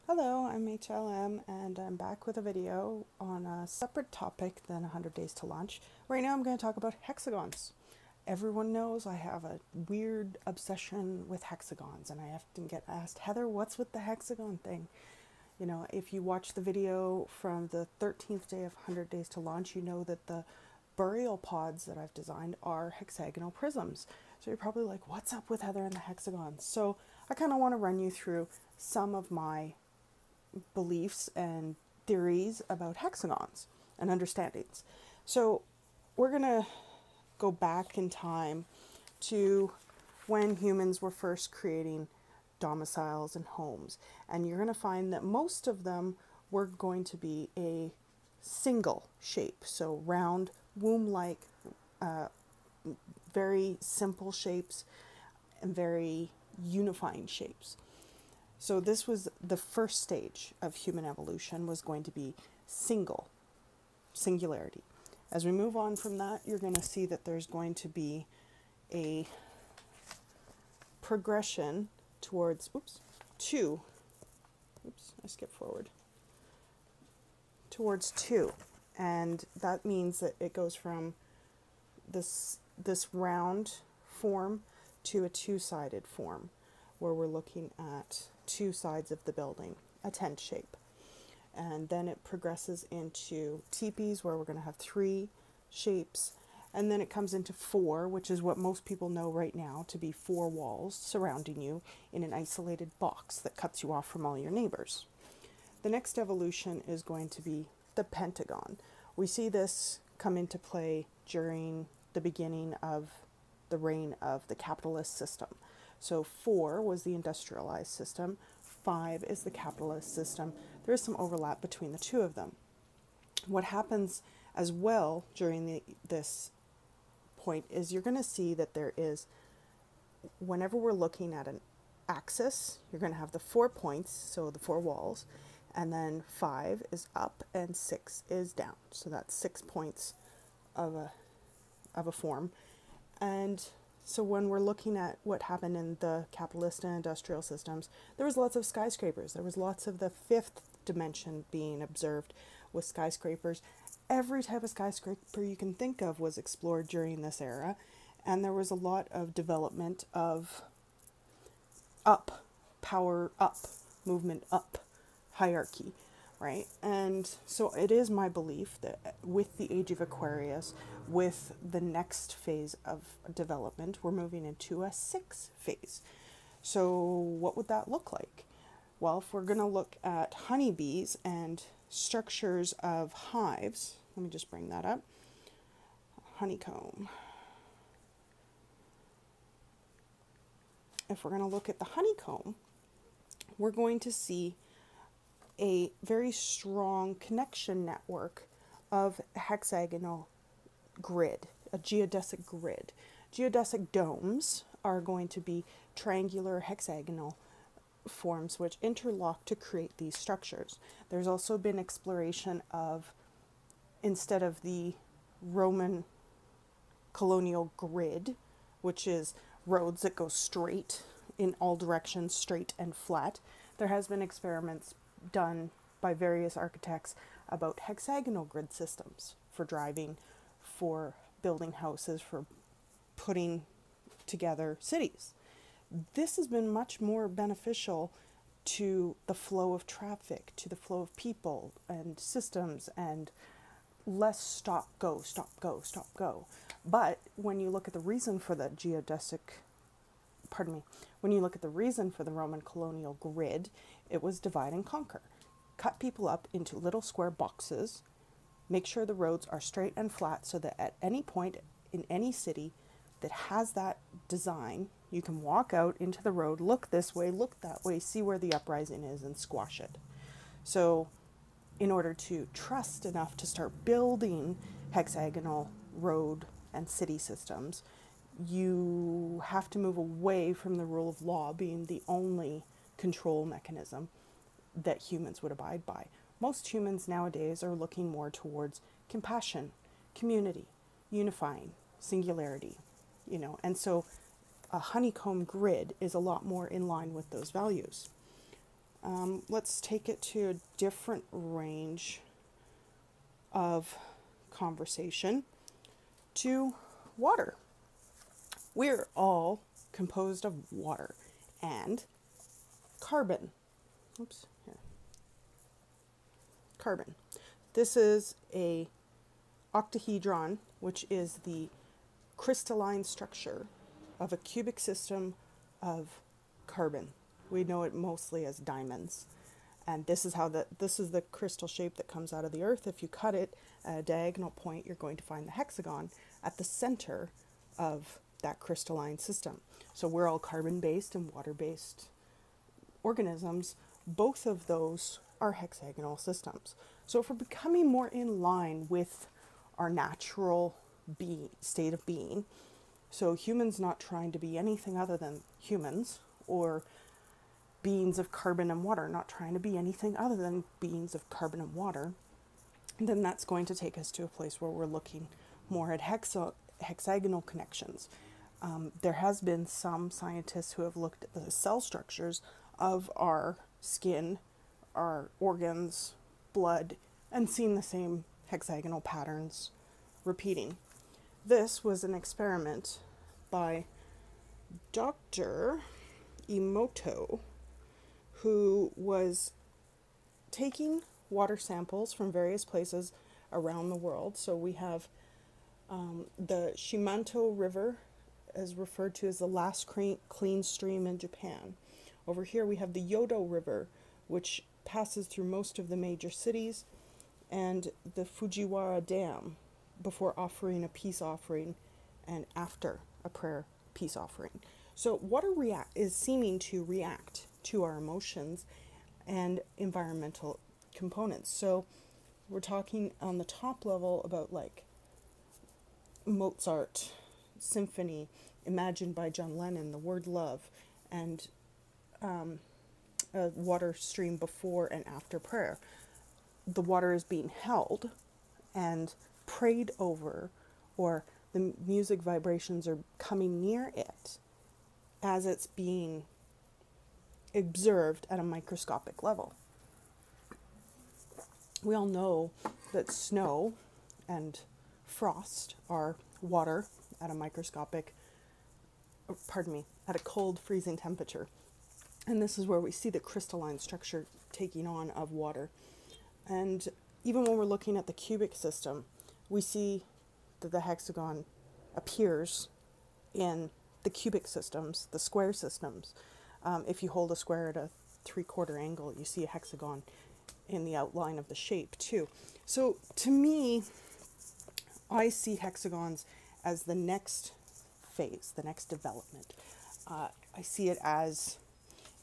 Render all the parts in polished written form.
Hello, I'm HLM and I'm back with a video on a separate topic than 100 Days to Launch. Right now I'm going to talk about hexagons. Everyone knows I have a weird obsession with hexagons, and I often get asked, Heather, what's with the hexagon thing? You know, if you watch the video from the 13th day of 100 Days to Launch, you know that the burial pods that I've designed are hexagonal prisms. So you're probably like, what's up with Heather and the hexagons? So I kind of want to run you through some of my beliefs and theories about hexagons and understandings. So we're going to go back in time to when humans were first creating domiciles and homes. And you're going to find that most of them were going to be a single shape. So round, womb-like, very simple shapes and very unifying shapes. So this was the first stage of human evolution, was going to be singularity. As we move on from that, you're going to see that there's going to be a progression towards, towards two. And that means that it goes from this round form to a two-sided form, where we're looking at two sides of the building, a tent shape. And then it progresses into teepees, where we're going to have three shapes. And then it comes into four, which is what most people know right now to be four walls surrounding you in an isolated box that cuts you off from all your neighbors. The next evolution is going to be the pentagon. We see this come into play during the beginning of the reign of the capitalist system. So 4 was the industrialized system, 5 is the capitalist system. There is some overlap between the two of them. What happens as well during this point is you're going to see that there is, whenever we're looking at an axis, you're going to have the 4 points, so the 4 walls, and then 5 is up and 6 is down. So that's 6 points of a form. And so when we're looking at what happened in the capitalist and industrial systems, there was lots of skyscrapers. There was lots of the fifth dimension being observed with skyscrapers. Every type of skyscraper you can think of was explored during this era. And there was a lot of development of up, power up, movement up, hierarchy, right? And so it is my belief that with the age of Aquarius, with the next phase of development, we're moving into a 6 phase. So what would that look like? Well, if we're going to look at honeybees and structures of hives, let me just bring that up. Honeycomb. If we're going to look at the honeycomb, we're going to see a very strong connection network of hexagonal grid, a geodesic grid. Geodesic domes are going to be triangular hexagonal forms which interlock to create these structures. There's also been exploration of, instead of the Roman colonial grid, which is roads that go straight in all directions, straight and flat, there has been experiments done by various architects about hexagonal grid systems for driving, for building houses, for putting together cities. This has been much more beneficial to the flow of traffic, to the flow of people and systems, and less stop, go, stop, go, stop, go. But when you look at the reason for the when you look at the reason for the Roman colonial grid, it was divide and conquer. Cut people up into little square boxes, make sure the roads are straight and flat so that at any point in any city that has that design, you can walk out into the road, look this way, look that way, see where the uprising is, and squash it. So in order to trust enough to start building hexagonal road and city systems, you have to move away from the rule of law being the only control mechanism that humans would abide by. Most humans nowadays are looking more towards compassion, community, unifying, singularity, and so a honeycomb grid is a lot more in line with those values. Let's take it to a different range of conversation, to water. We're all composed of water and carbon. Oops, here. Carbon. This is a octahedron, which is the crystalline structure of a cubic system of carbon. We know it mostly as diamonds. And this is the crystal shape that comes out of the earth. If you cut it at a diagonal point, you're going to find the hexagon at the center of that crystalline system. So we're all carbon-based and water-based organisms. Both of those are hexagonal systems. So if we're becoming more in line with our natural state of being, so humans not trying to be anything other than humans, or beings of carbon and water not trying to be anything other than beings of carbon and water, then that's going to take us to a place where we're looking more at hexagonal connections. There has been some scientists who have looked at the cell structures of our skin, our organs, blood, and seen the same hexagonal patterns repeating. This was an experiment by Dr. Emoto, who was taking water samples from various places around the world. So we have the Shimanto River, is referred to as the last clean stream in Japan. Over here we have the Yodo River, which passes through most of the major cities, and the Fujiwara Dam, before offering a peace offering and after a prayer peace offering. So water is seeming to react to our emotions and environmental components. So we're talking on the top level about like Mozart symphony imagined by John Lennon, the word love, and a water stream before and after prayer. The water is being held and prayed over, or the music vibrations are coming near it as it's being observed at a microscopic level. We all know that snow and frost are water at a at a cold freezing temperature. And this is where we see the crystalline structure taking on of water. And even when we're looking at the cubic system, we see that the hexagon appears in the cubic systems, the square systems. If you hold a square at a 3/4 angle, you see a hexagon in the outline of the shape too. So to me, I see hexagons as the next phase, the next development. I see it as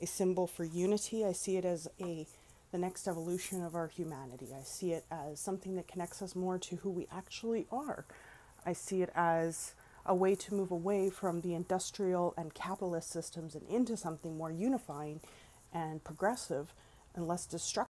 a symbol for unity. I see it as the next evolution of our humanity. I see it as something that connects us more to who we actually are. I see it as a way to move away from the industrial and capitalist systems and into something more unifying and progressive and less destructive.